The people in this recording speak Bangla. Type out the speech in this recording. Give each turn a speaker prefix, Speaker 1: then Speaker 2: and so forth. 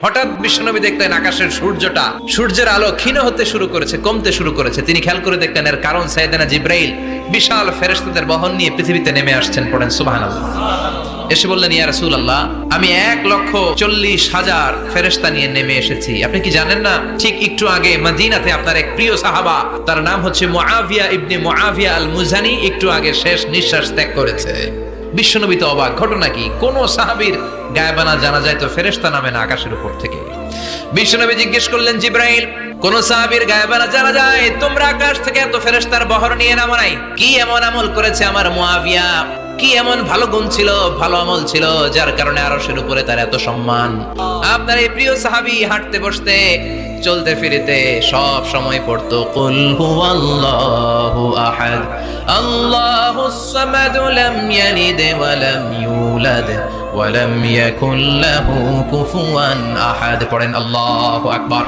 Speaker 1: হঠাৎ বিশ্বনবী দেখলেন আকাশের সূর্যের আলো ক্ষীণ হতে শুরু করেছে, কমতে শুরু করেছে। তিনি খেয়াল করে দেখলেন এর কারণ সাইয়েদনা জিব্রাইল বিশাল ফেরেশতাদের বহন নিয়ে পৃথিবীতে নেমে আসছেন। পড়েন সুবহানাল্লাহ। এসে বললেন, ইয়া রাসূলুল্লাহ, আমি 1,40,000 ফেরেশতা নিয়ে নেমে এসেছি। আপনি কি জানেন না, ঠিক একটু আগে মদিনাতে আপনার এক প্রিয় সাহাবা, তার নাম হচ্ছে মুআবিয়া ইবনে মুআবিয়া আল মুজানি, একটু আগে শেষ নিঃশ্বাস ত্যাগ করেছে। বিশ্বনবী তো অবাক, ঘটনা কি? কোন সাহাবীর গায়েবানা জানা যায় তো ফেরেশতা নামে না আকাশের উপর থেকে। বিশ্বনবী জিজ্ঞেস করলেন, জিব্রাইল, কোন সাহাবীর গায়েবানা জানা যায়? তোমরা আকাশ থেকে এত ফেরেশতার বহর নিয়ে নামো নাই? কি এমন আমল করেছে আমার মুআবিয়া? কি এমন ভালো গুণ ছিল, ভালো আমল ছিল, যার কারণে আরশের উপরে তার এত সম্মান? আপনার এই প্রিয় সাহাবী হাঁটতে বসতে চলতে ফিরিতে সব সময় পড়তো কুল হুয়াল্লাহু আহাদ আল্লাহুস সামাদ লাম ইয়ালিদ ওয়া লাম ইউলাদ ওয়া লাম ইয়াকুল লাহু কুফুয়ান আহাদ। পড়েন আল্লাহু আকবার।